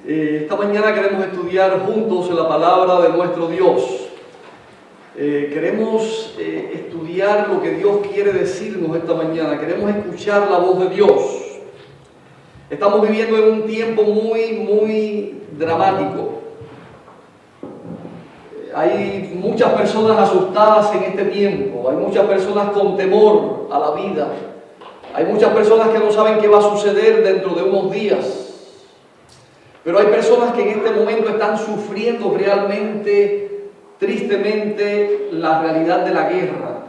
Esta mañana queremos estudiar juntos la palabra de nuestro Dios. Queremos estudiar lo que Dios quiere decirnos esta mañana. Queremos escuchar la voz de Dios. Estamos viviendo en un tiempo muy dramático. Hay muchas personas asustadas en este tiempo. Hay muchas personas con temor a la vida. Hay muchas personas que no saben qué va a suceder dentro de unos días. Pero hay personas que en este momento están sufriendo realmente, tristemente, la realidad de la guerra.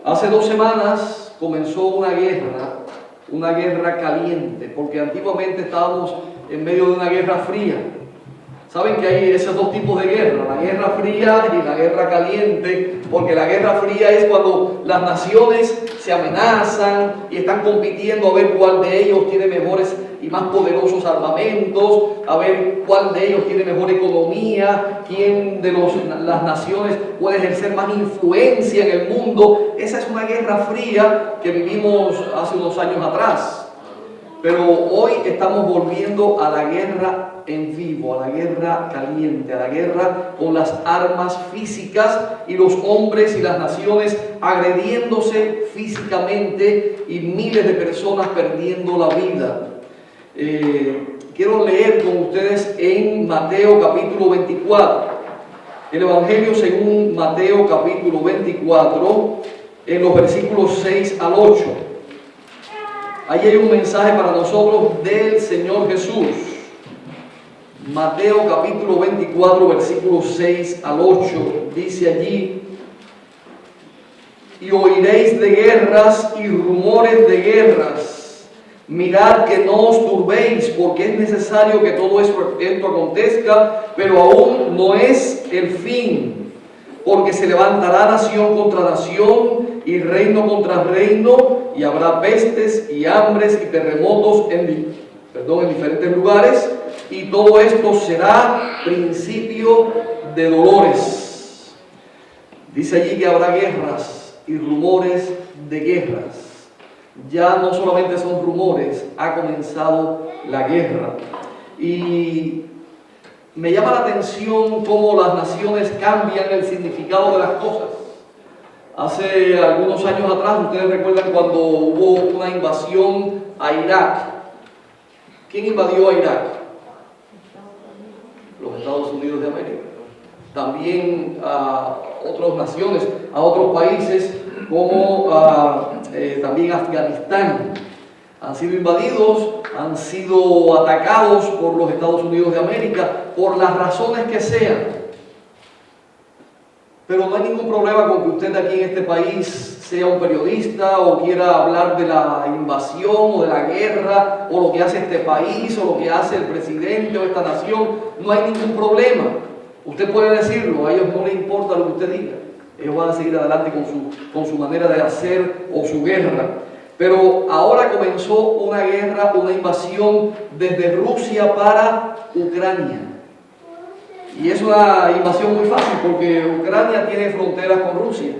Hace 2 semanas comenzó una guerra caliente, porque antiguamente estábamos en medio de una guerra fría. Saben que hay esos 2 tipos de guerra, la guerra fría y la guerra caliente, porque la guerra fría es cuando las naciones se amenazan y están compitiendo a ver cuál de ellos tiene mejores y más poderosos armamentos, a ver cuál de ellos tiene mejor economía, quién de las naciones puede ejercer más influencia en el mundo. Esa es una guerra fría que vivimos hace unos años atrás. Pero hoy estamos volviendo a la guerra en vivo, a la guerra caliente, a la guerra con las armas físicas y los hombres y las naciones agrediéndose físicamente y miles de personas perdiendo la vida. Quiero leer con ustedes en Mateo capítulo 24, el Evangelio según Mateo capítulo 24, en los versículos 6 al 8. Ahí hay un mensaje para nosotros del Señor Jesús. Mateo capítulo 24, versículos 6 al 8, dice allí: y oiréis de guerras y rumores de guerras. Mirad que no os turbéis, porque es necesario que todo esto acontezca, pero aún no es el fin. Porque se levantará nación contra nación y reino contra reino, y habrá pestes y hambres y terremotos en diferentes lugares, y todo esto será principio de dolores. Dice allí que habrá guerras y rumores de guerras. Ya no solamente son rumores, ha comenzado la guerra. Y me llama la atención cómo las naciones cambian el significado de las cosas. Hace algunos años atrás, ustedes recuerdan cuando hubo una invasión a Irak. ¿Quién invadió a Irak? Los Estados Unidos de América. También a otras naciones, a otros países como también Afganistán. Han sido invadidos, han sido atacados por los Estados Unidos de América, por las razones que sean. Pero no hay ningún problema con que usted aquí en este país sea un periodista o quiera hablar de la invasión o de la guerra o lo que hace este país o lo que hace el presidente o esta nación. No hay ningún problema. Usted puede decirlo, a ellos no les importa lo que usted diga. Ellos van a seguir adelante con su manera de hacer o su guerra. Pero ahora comenzó una guerra, una invasión desde Rusia para Ucrania. Y es una invasión muy fácil porque Ucrania tiene fronteras con Rusia.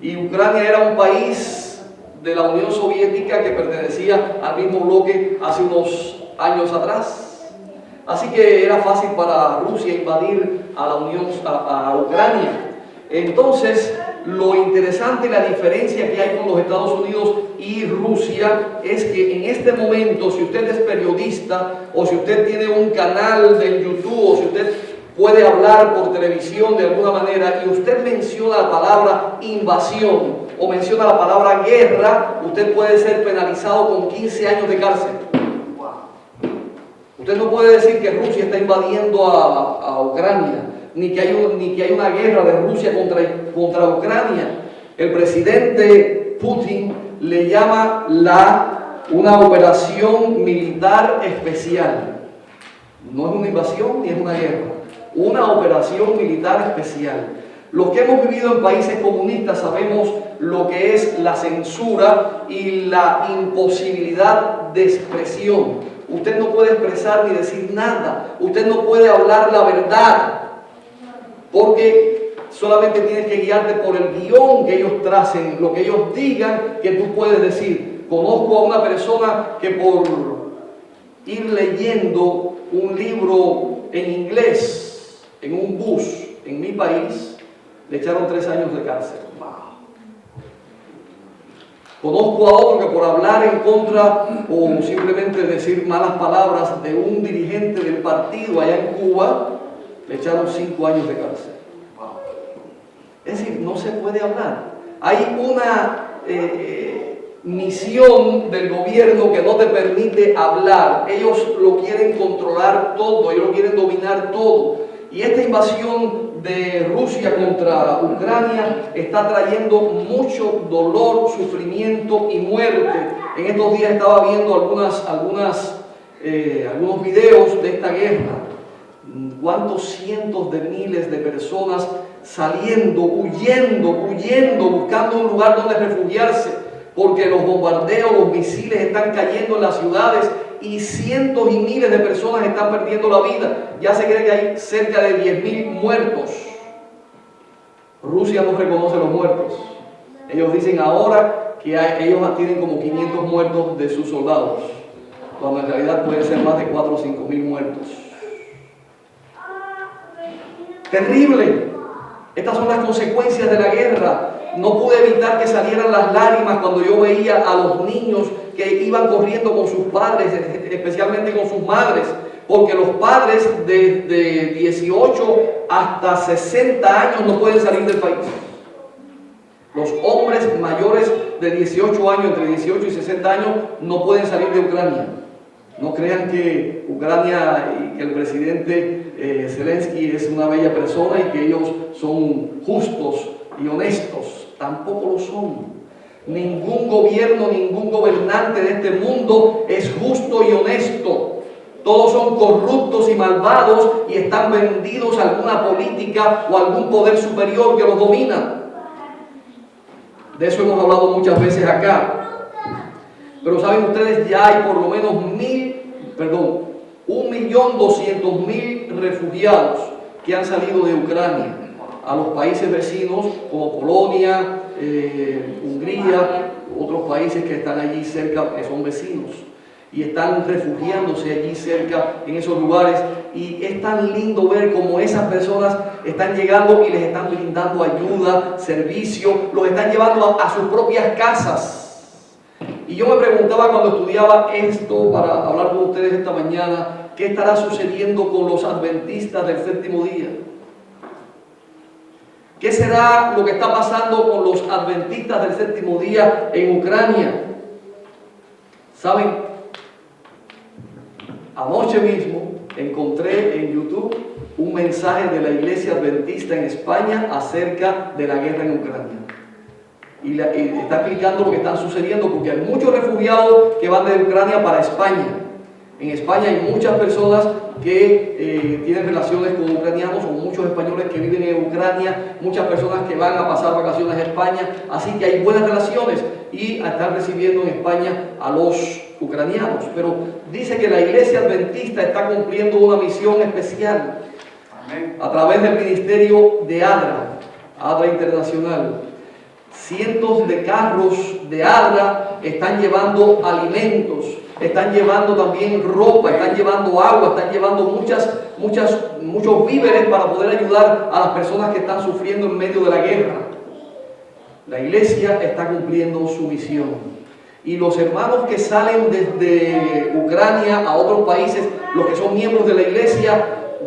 Y Ucrania era un país de la Unión Soviética que pertenecía al mismo bloque hace unos años atrás. Así que era fácil para Rusia invadir a Ucrania. Entonces, lo interesante y la diferencia que hay con los Estados Unidos y Rusia es que en este momento, si usted es periodista o si usted tiene un canal de YouTube o si usted puede hablar por televisión de alguna manera y usted menciona la palabra invasión o menciona la palabra guerra, usted puede ser penalizado con 15 años de cárcel. Usted no puede decir que Rusia está invadiendo a Ucrania, ni que hay una guerra de Rusia contra Ucrania. El presidente Putin le llama una operación militar especial. No es una invasión ni es una guerra. Una operación militar especial. Los que hemos vivido en países comunistas sabemos lo que es la censura y la imposibilidad de expresión. Usted no puede expresar ni decir nada. Usted no puede hablar la verdad. Porque solamente tienes que guiarte por el guión que ellos tracen, lo que ellos digan que tú puedes decir. Conozco a una persona que por ir leyendo un libro en inglés en un bus en mi país, le echaron 3 años de cárcel. Conozco a otro que por hablar en contra o simplemente decir malas palabras de un dirigente del partido allá en Cuba, le echaron 5 años de cárcel. Es decir, no se puede hablar. Hay una misión del gobierno que no te permite hablar. Ellos lo quieren controlar todo, ellos lo quieren dominar todo. Y esta invasión de Rusia contra Ucrania está trayendo mucho dolor, sufrimiento y muerte. En estos días estaba viendo algunos videos de esta guerra. Cuántos cientos de miles de personas saliendo, huyendo, buscando un lugar donde refugiarse, porque los bombardeos, los misiles están cayendo en las ciudades y cientos y miles de personas están perdiendo la vida. Ya se cree que hay cerca de 10.000 muertos. Rusia no reconoce los muertos. Ellos dicen ahora que ellos tienen como 500 muertos de sus soldados, cuando en realidad pueden ser más de 4 o 5.000 muertos. Terrible. Estas son las consecuencias de la guerra. No pude evitar que salieran las lágrimas cuando yo veía a los niños que iban corriendo con sus padres, especialmente con sus madres, porque los padres de 18 hasta 60 años no pueden salir del país. Los hombres mayores de 18 años, entre 18 y 60 años, no pueden salir de Ucrania. No crean que Ucrania y que el presidente Zelensky es una bella persona y que ellos son justos y honestos. Tampoco lo son. Ningún gobierno, ningún gobernante de este mundo es justo y honesto. Todos son corruptos y malvados y están vendidos a alguna política o a algún poder superior que los domina. De eso hemos hablado muchas veces acá. Pero saben ustedes, ya hay por lo menos 1.200.000 refugiados que han salido de Ucrania a los países vecinos como Polonia, Hungría, otros países que están allí cerca, que son vecinos, y están refugiándose allí cerca en esos lugares. Y es tan lindo ver cómo esas personas están llegando y les están brindando ayuda, servicio, los están llevando a sus propias casas. Y yo me preguntaba cuando estudiaba esto para hablar con ustedes esta mañana, ¿qué estará sucediendo con los adventistas del séptimo día? ¿Qué será lo que está pasando con los adventistas del séptimo día en Ucrania? ¿Saben? Anoche mismo encontré en YouTube un mensaje de la iglesia adventista en España acerca de la guerra en Ucrania. Y está explicando lo que está sucediendo, porque hay muchos refugiados que van de Ucrania para España. En España hay muchas personas que tienen relaciones con ucranianos, o muchos españoles que viven en Ucrania, muchas personas que van a pasar vacaciones a España, así que hay buenas relaciones y están recibiendo en España a los ucranianos. Pero dice que la iglesia adventista está cumpliendo una misión especial a través del ministerio de ADRA Internacional. Cientos de carros de ADRA están llevando alimentos, están llevando también ropa, están llevando agua, están llevando muchos víveres para poder ayudar a las personas que están sufriendo en medio de la guerra. La iglesia está cumpliendo su misión. Y los hermanos que salen desde Ucrania a otros países, los que son miembros de la iglesia,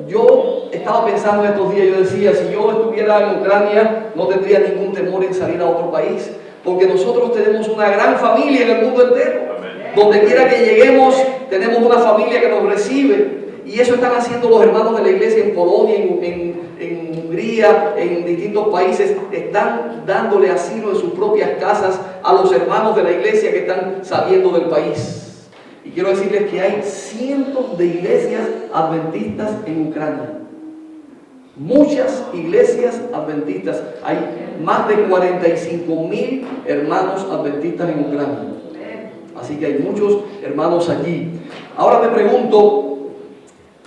yo estaba pensando en estos días, yo decía, si yo estuviera en Ucrania, no tendría ningún temor en salir a otro país, porque nosotros tenemos una gran familia en el mundo entero. Donde quiera que lleguemos, tenemos una familia que nos recibe. Y eso están haciendo los hermanos de la iglesia en Polonia, en Hungría, en distintos países. Están dándole asilo en sus propias casas a los hermanos de la iglesia que están saliendo del país. Y quiero decirles que hay cientos de iglesias adventistas en Ucrania. Muchas iglesias adventistas. Hay más de 45.000 hermanos adventistas en Ucrania. Así que hay muchos hermanos allí. Ahora me pregunto,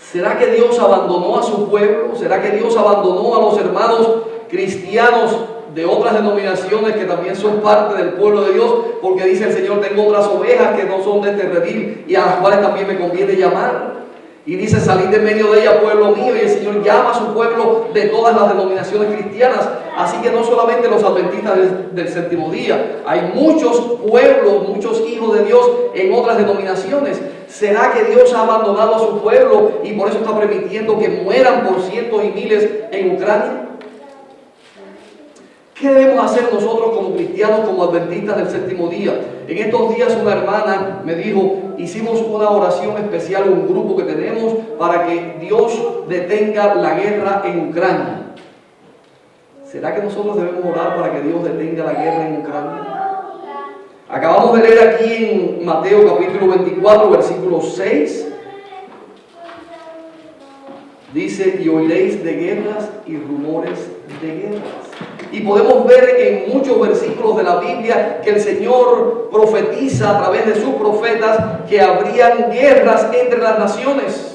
¿será que Dios abandonó a su pueblo? ¿Será que Dios abandonó a los hermanos cristianos de otras denominaciones que también son parte del pueblo de Dios, porque dice el Señor, tengo otras ovejas que no son de este redil y a las cuales también me conviene llamar. Y dice, salid de medio de ella, pueblo mío, y el Señor llama a su pueblo de todas las denominaciones cristianas. Así que no solamente los adventistas del séptimo día, hay muchos pueblos, muchos hijos de Dios en otras denominaciones. ¿Será que Dios ha abandonado a su pueblo y por eso está permitiendo que mueran por cientos y miles en Ucrania? ¿Qué debemos hacer nosotros como cristianos, como adventistas del séptimo día? En estos días una hermana me dijo, hicimos una oración especial, un grupo que tenemos, para que Dios detenga la guerra en Ucrania. ¿Será que nosotros debemos orar para que Dios detenga la guerra en Ucrania? Acabamos de leer aquí en Mateo capítulo 24, versículo 6. Dice, y oiréis de guerras y rumores de guerras. Y podemos ver en muchos versículos de la Biblia que el Señor profetiza a través de sus profetas que habrían guerras entre las naciones.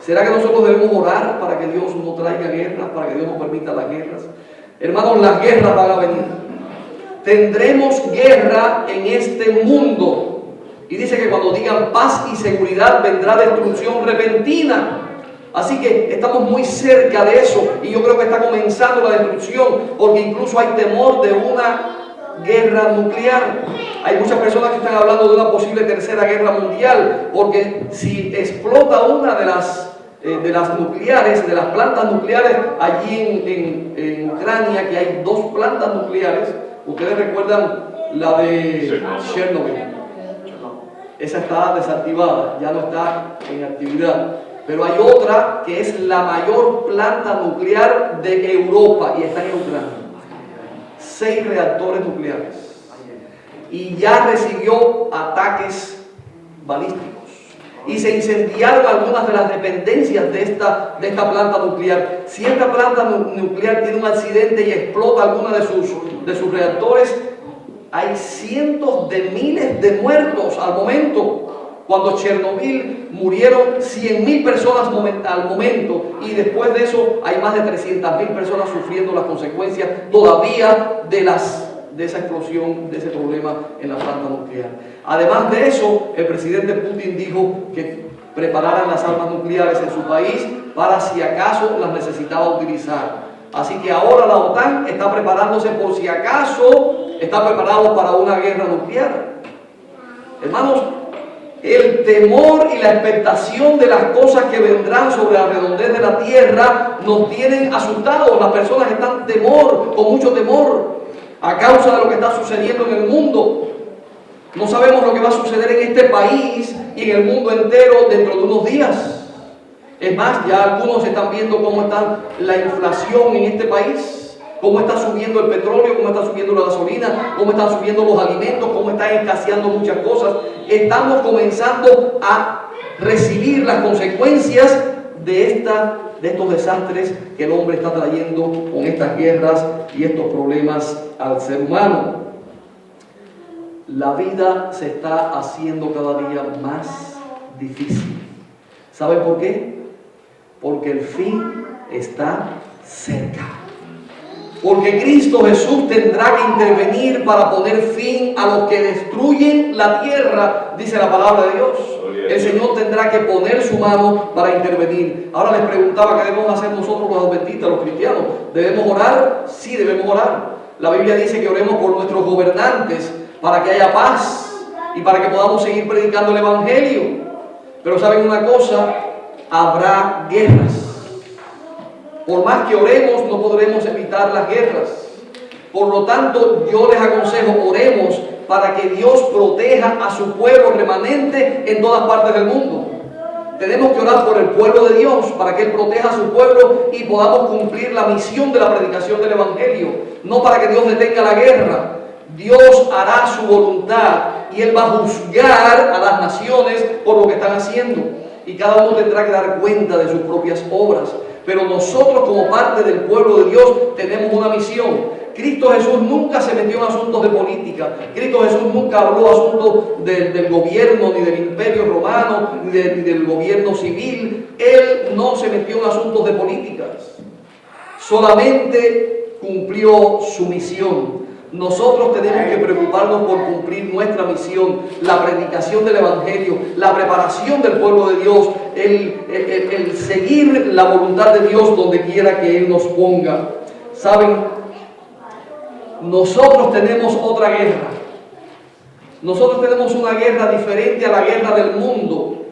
¿Será que nosotros debemos orar para que Dios no traiga guerras, para que Dios no permita las guerras? Hermanos, las guerras van a venir. Tendremos guerra en este mundo. Y dice que cuando digan paz y seguridad vendrá destrucción repentina. Así que estamos muy cerca de eso y yo creo que está comenzando la destrucción porque incluso hay temor de una guerra nuclear. Hay muchas personas que están hablando de una posible tercera guerra mundial porque si explota una de las nucleares, de las plantas nucleares allí en Ucrania, que hay 2 plantas nucleares, ustedes recuerdan la de Chernobyl. Esa está desactivada, ya no está en actividad. Pero hay otra que es la mayor planta nuclear de Europa y está en Ucrania. 6 reactores nucleares. Y ya recibió ataques balísticos. Y se incendiaron algunas de las dependencias de esta planta nuclear. Si esta planta nuclear tiene un accidente y explota alguna de sus reactores, hay cientos de miles de muertos al momento. Cuando Chernobyl murieron 100.000 personas al momento y después de eso hay más de 300.000 personas sufriendo las consecuencias todavía de esa explosión, de ese problema en la planta nuclear. Además de eso, el presidente Putin dijo que prepararan las armas nucleares en su país para si acaso las necesitaba utilizar. Así que ahora la OTAN está preparándose por si acaso está preparado para una guerra nuclear. Hermanos, el temor y la expectación de las cosas que vendrán sobre la redondez de la tierra nos tienen asustados. Las personas están con mucho temor, a causa de lo que está sucediendo en el mundo. No sabemos lo que va a suceder en este país y en el mundo entero dentro de unos días. Es más, ya algunos están viendo cómo está la inflación en este país. Cómo está subiendo el petróleo, cómo está subiendo la gasolina, cómo están subiendo los alimentos, cómo están escaseando muchas cosas. Estamos comenzando a recibir las consecuencias de estos desastres que el hombre está trayendo con estas guerras y estos problemas al ser humano. La vida se está haciendo cada día más difícil. ¿Saben por qué? Porque el fin está cerca. Porque Cristo Jesús tendrá que intervenir para poner fin a los que destruyen la tierra, dice la palabra de Dios. El Señor tendrá que poner su mano para intervenir. Ahora les preguntaba qué debemos hacer nosotros los adventistas, los cristianos. ¿Debemos orar? Sí, debemos orar. La Biblia dice que oremos por nuestros gobernantes para que haya paz y para que podamos seguir predicando el Evangelio. Pero ¿saben una cosa? Habrá guerras. Por más que oremos, no podremos evitar las guerras. Por lo tanto, yo les aconsejo, oremos para que Dios proteja a su pueblo remanente en todas partes del mundo. Tenemos que orar por el pueblo de Dios, para que Él proteja a su pueblo y podamos cumplir la misión de la predicación del Evangelio. No para que Dios detenga la guerra. Dios hará su voluntad y Él va a juzgar a las naciones por lo que están haciendo. Y cada uno tendrá que dar cuenta de sus propias obras. Pero nosotros como parte del pueblo de Dios tenemos una misión. Cristo Jesús nunca se metió en asuntos de política. Cristo Jesús nunca habló asuntos del gobierno, ni del imperio romano, ni del gobierno civil. Él no se metió en asuntos de políticas. solamente cumplió su misión. Nosotros tenemos que preocuparnos por cumplir nuestra misión, la predicación del Evangelio, la preparación del pueblo de Dios, el seguir la voluntad de Dios donde quiera que Él nos ponga. ¿Saben? Nosotros tenemos otra guerra. Nosotros tenemos una guerra diferente a la guerra del mundo.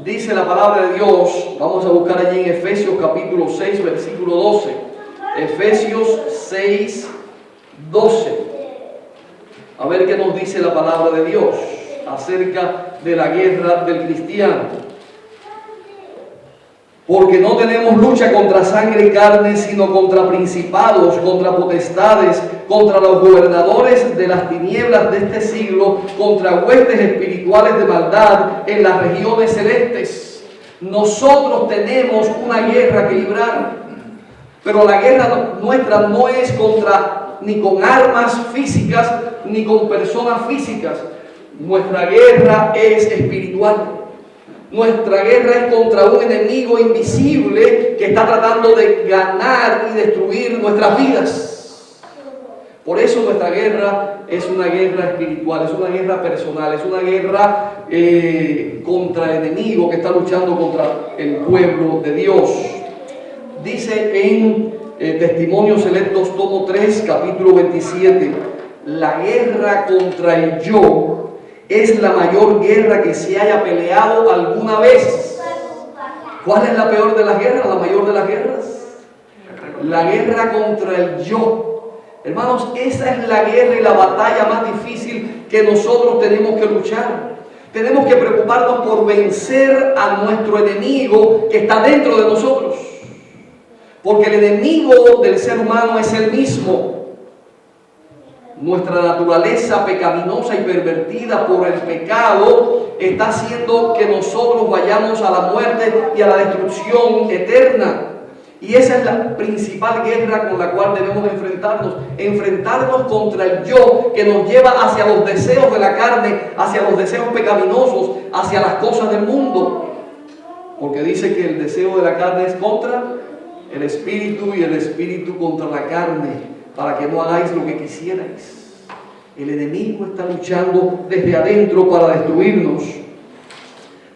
Dice la palabra de Dios, vamos a buscar allí en Efesios capítulo 6, versículo 12. Efesios 6, 12. A ver qué nos dice la palabra de Dios acerca de la guerra del cristiano. Porque no tenemos lucha contra sangre y carne, sino contra principados, contra potestades, contra los gobernadores de las tinieblas de este siglo, contra huestes espirituales de maldad en las regiones celestes. Nosotros tenemos una guerra que librar, pero la guerra nuestra no es ni con armas físicas, ni con personas físicas. Nuestra guerra es espiritual. Nuestra guerra es contra un enemigo invisible que está tratando de ganar y destruir nuestras vidas. Por eso nuestra guerra es una guerra espiritual, es una guerra personal, es una guerra contra el enemigo que está luchando contra el pueblo de Dios. Dice en Testimonios Selectos, tomo 3, capítulo 27, la guerra contra el yo es la mayor guerra que se haya peleado alguna vez. ¿Cuál es la peor de las guerras? La mayor de las guerras. La guerra contra el yo. Hermanos, esa es la guerra y la batalla más difícil que nosotros tenemos que luchar. Tenemos que preocuparnos por vencer a nuestro enemigo que está dentro de nosotros. Porque el enemigo del ser humano es el mismo. Nuestra naturaleza pecaminosa y pervertida por el pecado está haciendo que nosotros vayamos a la muerte y a la destrucción eterna. Y esa es la principal guerra con la cual debemos enfrentarnos contra el yo que nos lleva hacia los deseos de la carne, hacia los deseos pecaminosos, hacia las cosas del mundo. Porque dice que el deseo de la carne es contra el espíritu y el espíritu contra la carne, para que no hagáis lo que quisierais. El enemigo está luchando desde adentro para destruirnos.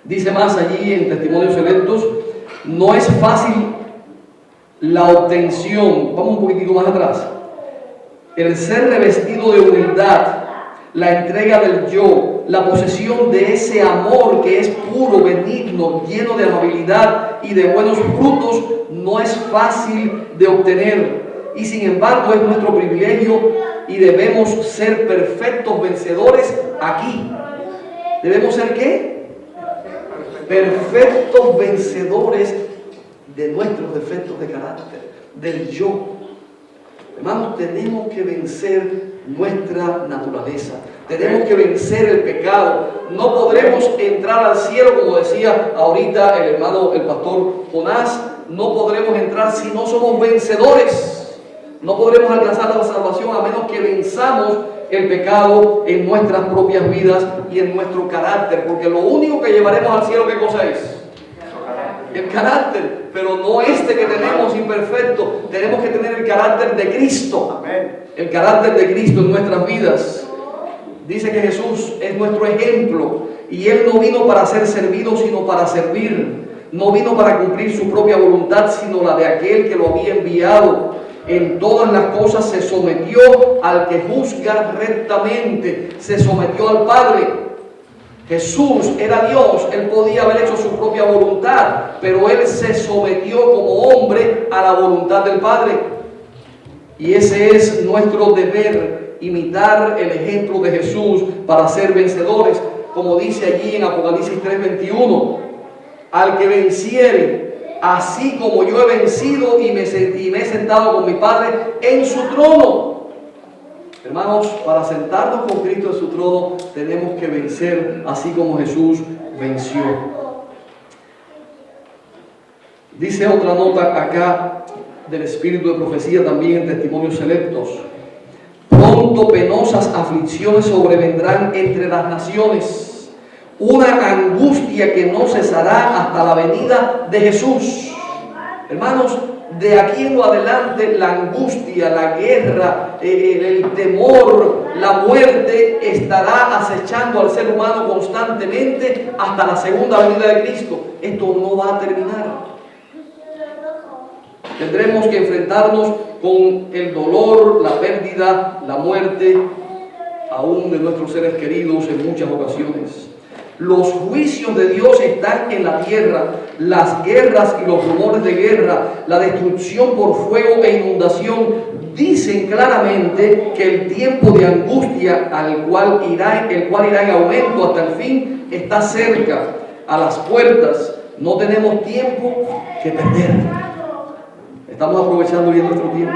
Dice más allí en Testimonios Selectos, no es fácil la obtención, vamos un poquitico más atrás, el ser revestido de humildad, la entrega del yo, la posesión de ese amor que es puro, benigno, lleno de amabilidad y de buenos frutos, no es fácil de obtener. Y sin embargo es nuestro privilegio y debemos ser perfectos vencedores aquí. ¿Debemos ser qué? Perfectos vencedores de nuestros defectos de carácter, del yo. Hermanos, tenemos que vencer nuestra naturaleza. Tenemos que vencer el pecado. No podremos entrar al cielo, como decía ahorita el hermano, el pastor Jonás. No podremos entrar si no somos vencedores. No podremos alcanzar la salvación a menos que venzamos el pecado en nuestras propias vidas y en nuestro carácter. Porque lo único que llevaremos al cielo, ¿qué cosa es? El carácter, pero no este que tenemos imperfecto. Tenemos que tener el carácter de Cristo. El carácter de Cristo en nuestras vidas. Dice que Jesús es nuestro ejemplo y Él no vino para ser servido, sino para servir. No vino para cumplir su propia voluntad, sino la de aquel que lo había enviado. En todas las cosas se sometió al que juzga rectamente, se sometió al Padre. Jesús era Dios, Él podía haber hecho su propia voluntad, pero Él se sometió como hombre a la voluntad del Padre. Y ese es nuestro deber, imitar el ejemplo de Jesús para ser vencedores, como dice allí en Apocalipsis 3:21, al que venciere, así como yo he vencido y me he sentado con mi Padre en su trono. Hermanos, para sentarnos con Cristo en su trono tenemos que vencer así como Jesús venció. Dice otra nota acá del espíritu de profecía también en Testimonios Selectos. Pronto penosas aflicciones sobrevendrán entre las naciones, una angustia que no cesará hasta la venida de Jesús. Hermanos, de aquí en lo adelante la angustia, la guerra, el temor, la muerte estará acechando al ser humano constantemente hasta la segunda venida de Cristo. Esto no va a terminar. Tendremos que enfrentarnos con el dolor, la pérdida, la muerte, aún de nuestros seres queridos en muchas ocasiones. Los juicios de Dios están en la tierra, las guerras y los rumores de guerra, la destrucción por fuego e inundación, dicen claramente que el tiempo de angustia el cual irá en aumento hasta el fin, está cerca, a las puertas. No tenemos tiempo que perder. Estamos aprovechando bien nuestro tiempo.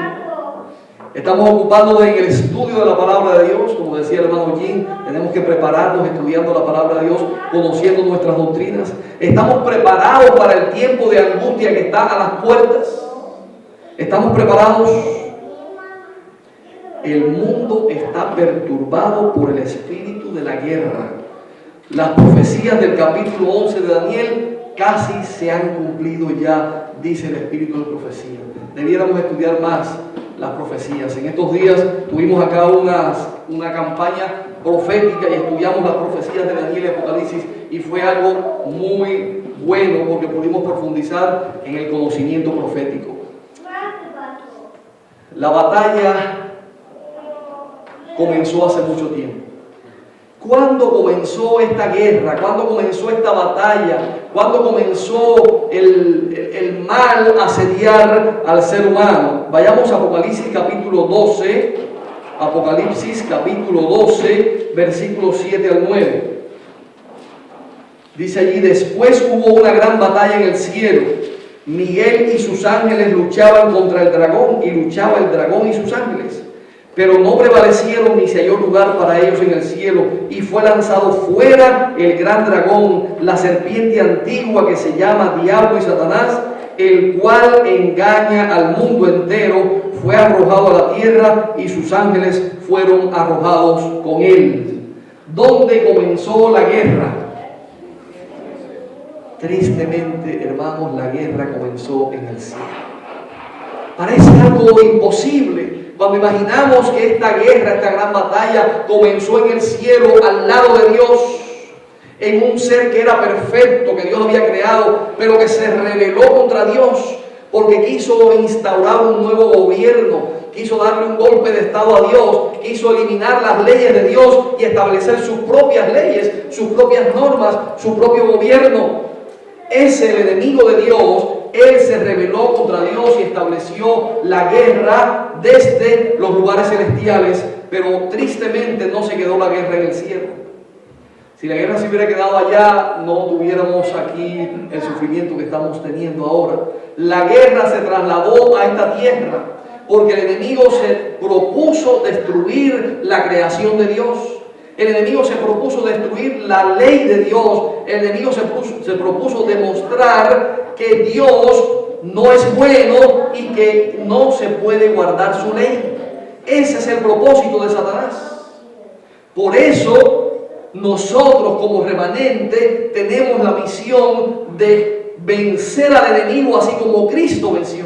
Estamos ocupándonos en el estudio de la palabra de Dios, como decía el hermano Jim. Tenemos que prepararnos estudiando la palabra de Dios, conociendo nuestras doctrinas. Estamos preparados para el tiempo de angustia que está a las puertas. Estamos preparados. El mundo está perturbado por el espíritu de la guerra. Las profecías del capítulo 11 de Daniel casi se han cumplido ya, dice el espíritu de profecía. Debiéramos estudiar más las profecías. En estos días tuvimos acá una campaña profética y estudiamos las profecías de Daniel y Apocalipsis, y fue algo muy bueno porque pudimos profundizar en el conocimiento profético. La batalla comenzó hace mucho tiempo. ¿Cuándo comenzó esta guerra? ¿Cuándo comenzó esta batalla? ¿Cuándo comenzó el mal a asediar al ser humano? Vayamos a Apocalipsis capítulo 12, Apocalipsis capítulo 12, versículos 7 al 9. Dice allí: después hubo una gran batalla en el cielo. Miguel y sus ángeles luchaban contra el dragón, y luchaba el dragón y sus ángeles. Pero no prevalecieron, ni se halló lugar para ellos en el cielo, y fue lanzado fuera el gran dragón, la serpiente antigua que se llama Diablo y Satanás, el cual engaña al mundo entero. Fue arrojado a la tierra y sus ángeles fueron arrojados con él. ¿Dónde comenzó la guerra? Tristemente, hermanos, la guerra comenzó en el cielo. Parece algo imposible cuando imaginamos que esta guerra, esta gran batalla comenzó en el cielo, al lado de Dios, en un ser que era perfecto, que Dios había creado, pero que se rebeló contra Dios porque quiso instaurar un nuevo gobierno, quiso darle un golpe de estado a Dios, quiso eliminar las leyes de Dios y establecer sus propias leyes, sus propias normas, su propio gobierno. Es el enemigo de Dios. Él se rebeló contra Dios y estableció la guerra desde los lugares celestiales, pero tristemente no se quedó la guerra en el cielo. Si la guerra se hubiera quedado allá, no tuviéramos aquí el sufrimiento que estamos teniendo ahora. La guerra se trasladó a esta tierra porque el enemigo se propuso destruir la creación de Dios. El enemigo se propuso destruir la ley de Dios. El enemigo se propuso demostrar que Dios no es bueno y que no se puede guardar su ley. Ese es el propósito de Satanás. Por eso nosotros como remanente tenemos la misión de vencer al enemigo así como Cristo venció.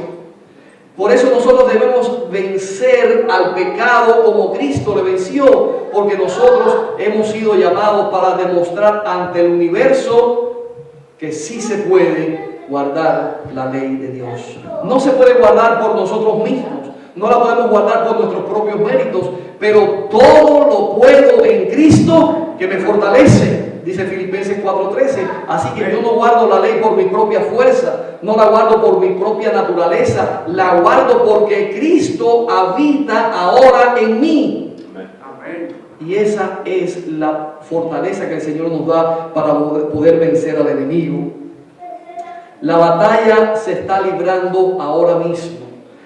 Por eso nosotros debemos vencer al pecado como Cristo le venció, porque nosotros hemos sido llamados para demostrar ante el universo que sí se puede guardar la ley de Dios. No se puede guardar por nosotros mismos, no la podemos guardar por nuestros propios méritos, pero todo lo puedo en Cristo que me fortalece, dice Filipenses 4:13. Así que yo no guardo la ley por mi propia fuerza, no la guardo por mi propia naturaleza, la guardo porque Cristo habita ahora en mí. Amén. Y esa es la fortaleza que el Señor nos da para poder vencer al enemigo. La batalla se está librando ahora mismo.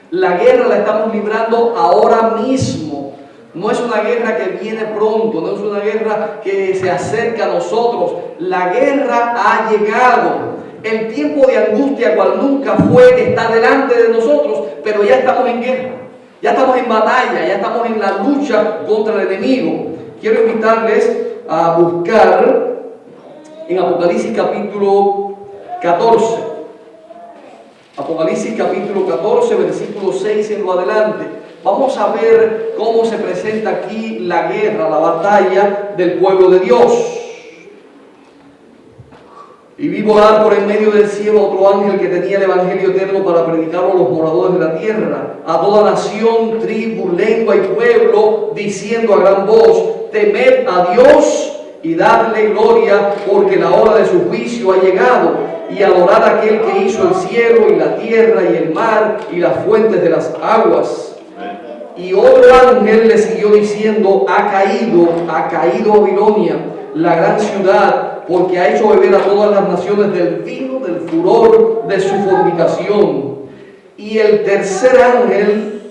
La guerra la estamos librando ahora mismo. No es una guerra que viene pronto, no es una guerra que se acerca a nosotros. La guerra ha llegado. El tiempo de angustia, cual nunca fue, está delante de nosotros, pero ya estamos en guerra, ya estamos en batalla, ya estamos en la lucha contra el enemigo. Quiero invitarles a buscar en Apocalipsis capítulo 14. Apocalipsis capítulo 14, versículo 6 en lo adelante. Vamos a ver cómo se presenta aquí la guerra, la batalla del pueblo de Dios. Y vi volar por en medio del cielo otro ángel que tenía el evangelio eterno para predicarlo a los moradores de la tierra, a toda nación, tribu, lengua y pueblo, diciendo a gran voz: temed a Dios y dadle gloria, porque la hora de su juicio ha llegado, y adorad a aquel que hizo el cielo y la tierra y el mar y las fuentes de las aguas. Y otro ángel le siguió diciendo: ha caído Babilonia, la gran ciudad, porque ha hecho beber a todas las naciones del vino del furor de su fornicación. Y el tercer ángel,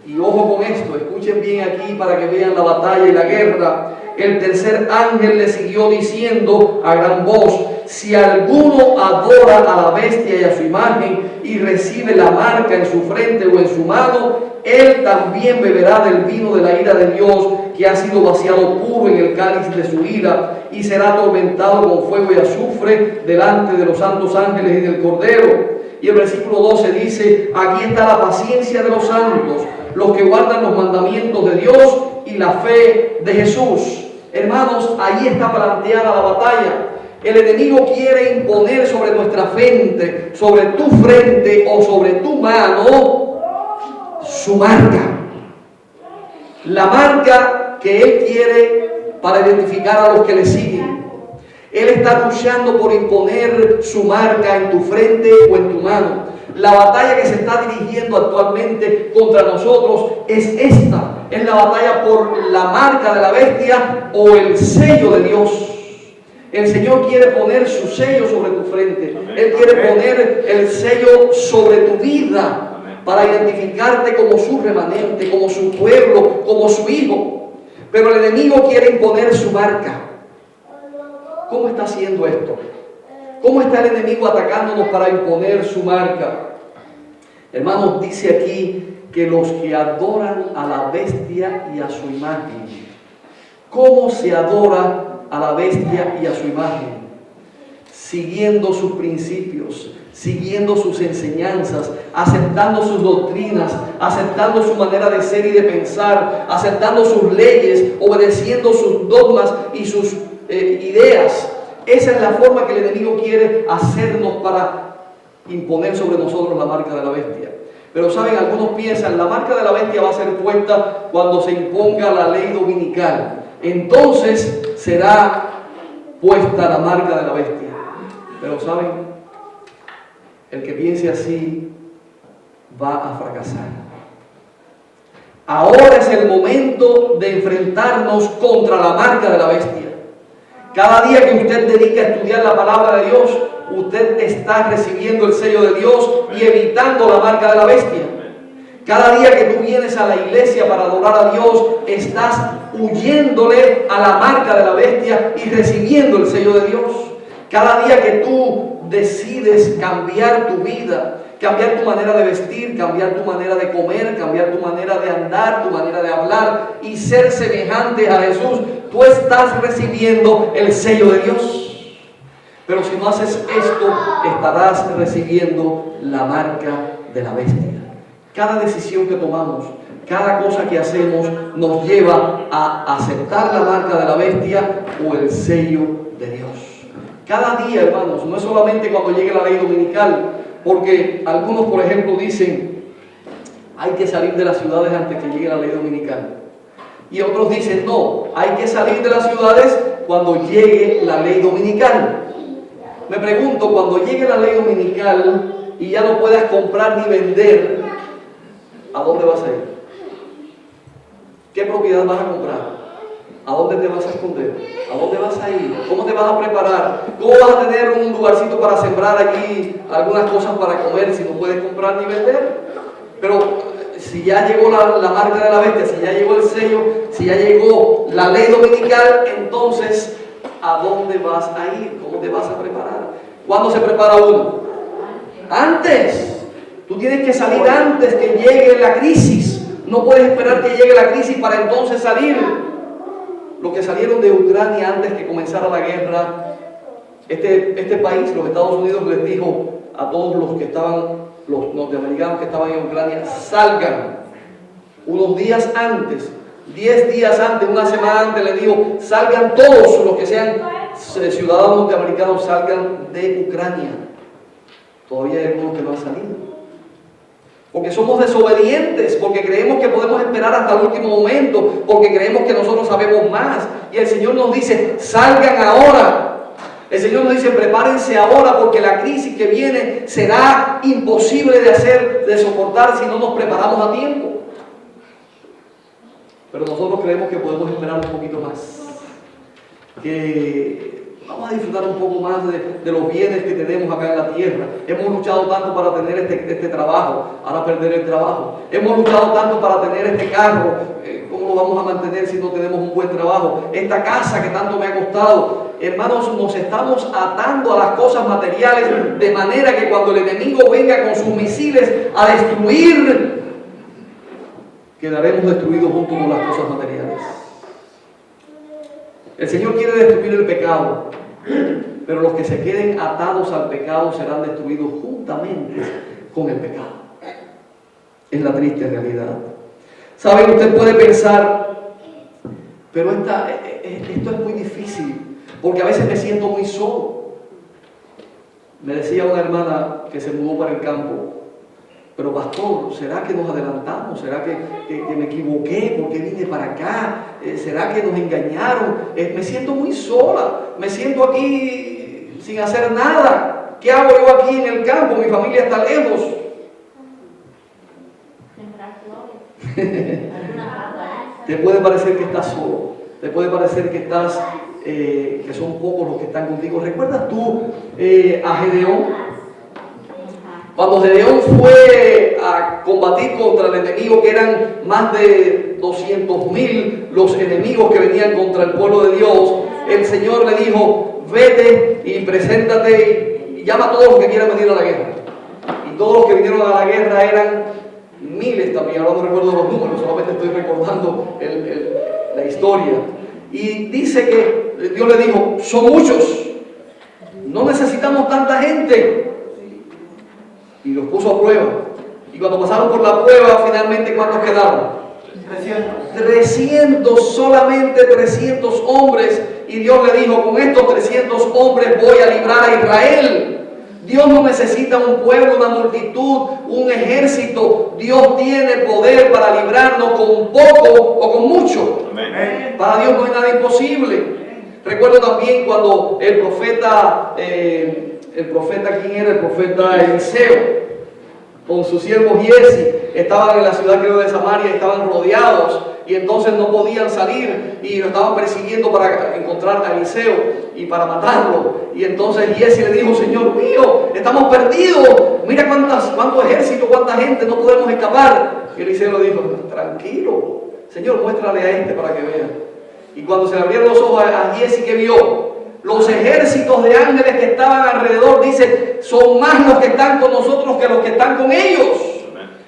y ojo con esto, escuchen bien aquí para que vean la batalla y la guerra. El tercer ángel le siguió diciendo a gran voz: si alguno adora a la bestia y a su imagen y recibe la marca en su frente o en su mano, él también beberá del vino de la ira de Dios, que ha sido vaciado puro en el cáliz de su ira, y será atormentado con fuego y azufre delante de los santos ángeles y del Cordero. Y el versículo 12 dice: aquí está la paciencia de los santos, los que guardan los mandamientos de Dios y la fe de Jesús. Hermanos, ahí está planteada la batalla. El enemigo quiere imponer sobre nuestra frente, sobre tu frente o sobre tu mano, su marca. La marca que él quiere para identificar a los que le siguen. Él está luchando por imponer su marca en tu frente o en tu mano. La batalla que se está dirigiendo actualmente contra nosotros es esta. Es la batalla por la marca de la bestia o el sello de Dios. El Señor quiere poner su sello sobre tu frente. Él quiere poner el sello sobre tu vida para identificarte como su remanente, como su pueblo, como su hijo. Pero el enemigo quiere imponer su marca. ¿Cómo está haciendo esto? ¿Cómo está el enemigo atacándonos para imponer su marca? Hermanos, dice aquí que los que adoran a la bestia y a su imagen. ¿Cómo se adora a la bestia y a su imagen? Siguiendo sus principios, siguiendo sus enseñanzas, aceptando sus doctrinas, aceptando su manera de ser y de pensar, aceptando sus leyes, obedeciendo sus dogmas y sus ideas. Esa es la forma que el enemigo quiere hacernos para imponer sobre nosotros la marca de la bestia. Pero saben, algunos piensan la marca de la bestia va a ser puesta cuando se imponga la ley dominical. Entonces será puesta la marca de la bestia. Pero saben, el que piense así va a fracasar. Ahora es el momento de enfrentarnos contra la marca de la bestia. Cada día que usted dedica a estudiar la palabra de Dios, usted está recibiendo el sello de Dios y evitando la marca de la bestia. Cada día que tú vienes a la iglesia para adorar a Dios, estás huyéndole a la marca de la bestia y recibiendo el sello de Dios. Cada día que tú decides cambiar tu vida, cambiar tu manera de vestir, cambiar tu manera de comer, cambiar tu manera de andar, tu manera de hablar y ser semejante a Jesús, tú estás recibiendo el sello de Dios. Pero si no haces esto, estarás recibiendo la marca de la bestia. Cada decisión que tomamos, cada cosa que hacemos, nos lleva a aceptar la marca de la bestia o el sello de Dios. Cada día, hermanos, no es solamente cuando llegue la ley dominical, porque algunos, por ejemplo, dicen hay que salir de las ciudades antes que llegue la ley dominical. Y otros dicen no, hay que salir de las ciudades cuando llegue la ley dominical. Me pregunto, cuando llegue la ley dominical y ya no puedas comprar ni vender, ¿a dónde vas a ir? ¿Qué propiedad vas a comprar? ¿A dónde te vas a esconder? ¿A dónde vas a ir? ¿Cómo te vas a preparar? ¿Cómo vas a tener un lugarcito para sembrar allí algunas cosas para comer si no puedes comprar ni vender? Pero si ya llegó la marca de la bestia, si ya llegó el sello, si ya llegó la ley dominical, entonces ¿a dónde vas a ir? ¿Cómo te vas a preparar? ¿Cuándo se prepara uno? Antes. Tú tienes que salir antes que llegue la crisis. No puedes esperar que llegue la crisis para entonces salir. Los que salieron de Ucrania antes que comenzara la guerra, este país, los Estados Unidos, les dijo a todos los que estaban, los norteamericanos que estaban en Ucrania, salgan. Unos días antes, 10 días antes, una semana antes, le dijo, salgan todos los que sean ciudadanos norteamericanos, salgan de Ucrania. Todavía hay algunos que no han salido. Porque somos desobedientes, porque creemos que podemos esperar hasta el último momento, porque creemos que nosotros sabemos más. Y el Señor nos dice, salgan ahora. El Señor nos dice, prepárense ahora, porque la crisis que viene será imposible de soportar si no nos preparamos a tiempo. Pero nosotros creemos que podemos esperar un poquito más. Que vamos a disfrutar un poco más de los bienes que tenemos acá en la tierra. Hemos luchado tanto para tener este trabajo, ahora perder el trabajo. Hemos luchado tanto para tener este carro. ¿Cómo lo vamos a mantener si no tenemos un buen trabajo? Esta casa que tanto me ha costado. Hermanos, nos estamos atando a las cosas materiales de manera que cuando el enemigo venga con sus misiles a destruir, quedaremos destruidos junto con las cosas materiales. El Señor quiere destruir el pecado, pero los que se queden atados al pecado serán destruidos juntamente con el pecado. Es la triste realidad. Saben, usted puede pensar, pero esto es muy difícil, porque a veces me siento muy solo. Me decía una hermana que se mudó para el campo, pero pastor, ¿será que nos adelantamos? ¿Será que me equivoqué? ¿Por qué vine para acá? ¿Será que nos engañaron? Me siento muy sola, me siento aquí sin hacer nada. ¿Qué hago yo aquí en el campo? Mi familia está lejos. Te puede parecer que estás solo, te puede parecer que estás, que son pocos los que están contigo. ¿Recuerdas tú a Gedeón? Cuando Gedeón fue a combatir contra el enemigo, que eran más de 200,000 los enemigos que venían contra el pueblo de Dios, el Señor le dijo, vete y preséntate y llama a todos los que quieran venir a la guerra. Y todos los que vinieron a la guerra eran miles también, ahora no recuerdo los números, solamente estoy recordando la historia. Y dice que Dios le dijo, son muchos, no necesitamos tanta gente. Y los puso a prueba. Y cuando pasaron por la prueba, finalmente, ¿cuántos quedaron? 300, solamente 300 hombres. Y Dios le dijo, con estos 300 hombres voy a librar a Israel. Dios no necesita un pueblo, una multitud, un ejército. Dios tiene poder para librarnos con poco o con mucho. Amén. Para Dios no hay nada imposible. Recuerdo también cuando el profeta, ¿quién era? El profeta Eliseo, con sus siervos Giesi, estaban en la ciudad, creo, de Samaria, estaban rodeados y entonces no podían salir y lo estaban persiguiendo para encontrar a Eliseo y para matarlo. Y entonces Giesi le dijo, Señor mío, estamos perdidos, mira cuánto ejército, cuánta gente, no podemos escapar. Y Eliseo le dijo, tranquilo, Señor, muéstrale a este para que vea. Y cuando se le abrieron los ojos a Giesi, ¿qué vio? Los ejércitos de ángeles que estaban alrededor, dice, son más los que están con nosotros que los que están con ellos.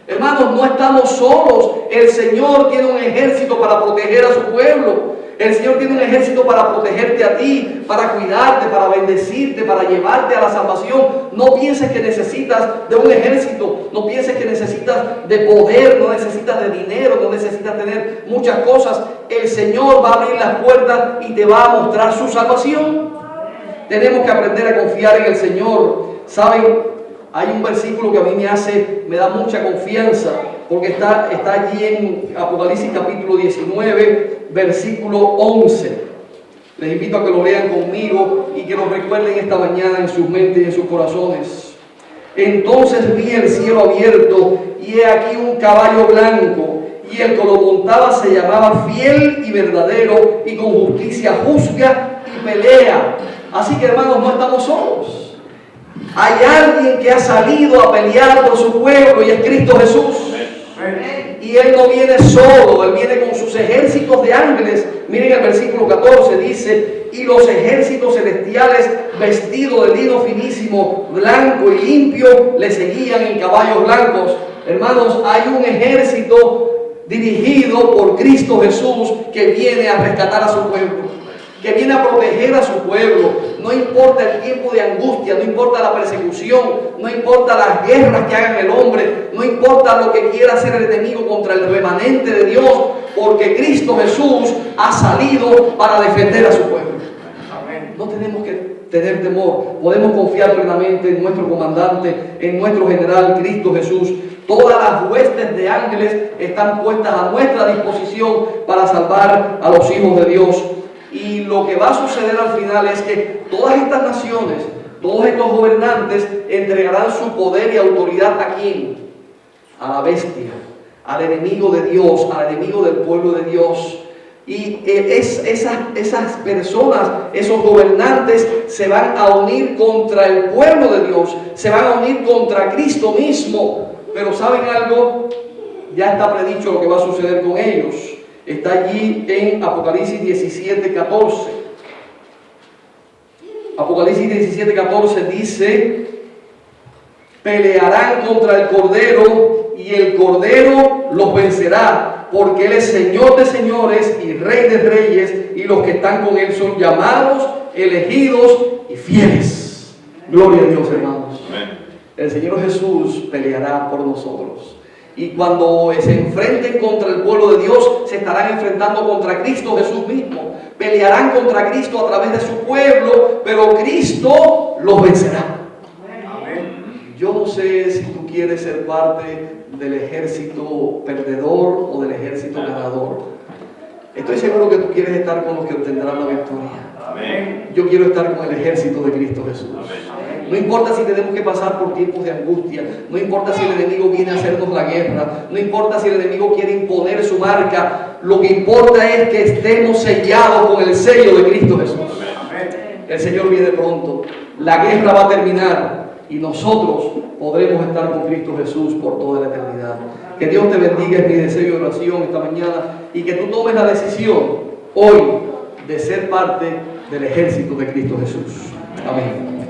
Hermanos, no estamos solos. El Señor tiene un ejército para proteger a su pueblo. El Señor tiene un ejército para protegerte a ti, para cuidarte, para bendecirte, para llevarte a la salvación. No pienses que necesitas de un ejército, no pienses que necesitas de poder, no necesitas de dinero, no necesitas tener muchas cosas. El Señor va a abrir las puertas y te va a mostrar su salvación. Tenemos que aprender a confiar en el Señor. ¿Saben? Hay un versículo que a mí me da mucha confianza, porque está allí en Apocalipsis capítulo 19, versículo 11. Les invito a que lo lean conmigo y que lo recuerden esta mañana en sus mentes y en sus corazones. Entonces vi el cielo abierto y he aquí un caballo blanco, y el que lo montaba se llamaba Fiel y Verdadero, y con justicia juzga y pelea. Así que, hermanos, no estamos solos. Hay alguien que ha salido a pelear por su pueblo y es Cristo Jesús. Y Él no viene solo, Él viene con sus ejércitos de ángeles. Miren el versículo 14, dice, y los ejércitos celestiales vestidos de lino finísimo, blanco y limpio, le seguían en caballos blancos. Hermanos, hay un ejército dirigido por Cristo Jesús que viene a rescatar a su pueblo. que viene a proteger a su pueblo. No importa el tiempo de angustia, no importa la persecución, no importa las guerras que haga el hombre, no importa lo que quiera hacer el enemigo contra el remanente de Dios, porque Cristo Jesús ha salido para defender a su pueblo. No tenemos que tener temor, podemos confiar plenamente en nuestro comandante, en nuestro general Cristo Jesús. Todas las huestes de ángeles están puestas a nuestra disposición para salvar a los hijos de Dios. Y lo que va a suceder al final es que todas estas naciones, todos estos gobernantes entregarán su poder y autoridad ¿a quién? A la bestia, al enemigo de Dios, al enemigo del pueblo de Dios. Y esas personas, esos gobernantes se van a unir contra el pueblo de Dios, se van a unir contra Cristo mismo. Pero ¿saben algo? Ya está predicho lo que va a suceder con ellos. Está allí en Apocalipsis 17:14. Apocalipsis 17:14 dice: pelearán contra el Cordero y el Cordero los vencerá, porque Él es Señor de señores y Rey de reyes, y los que están con Él son llamados, elegidos y fieles. Gloria a Dios, hermanos. Amén. El Señor Jesús peleará por nosotros. Y cuando se enfrenten contra el pueblo de Dios, se estarán enfrentando contra Cristo Jesús mismo. Pelearán contra Cristo a través de su pueblo, pero Cristo los vencerá. Amén. Yo no sé si tú quieres ser parte del ejército perdedor o del ejército ganador. Estoy seguro que tú quieres estar con los que obtendrán la victoria. Amén. Yo quiero estar con el ejército de Cristo Jesús. Amén. No importa si tenemos que pasar por tiempos de angustia, no importa si el enemigo viene a hacernos la guerra, no importa si el enemigo quiere imponer su marca, lo que importa es que estemos sellados con el sello de Cristo Jesús. Amén. El Señor viene pronto, la guerra va a terminar y nosotros podremos estar con Cristo Jesús por toda la eternidad. Que Dios te bendiga, es mi deseo de oración esta mañana, y que tú tomes la decisión hoy de ser parte del ejército de Cristo Jesús. Amén.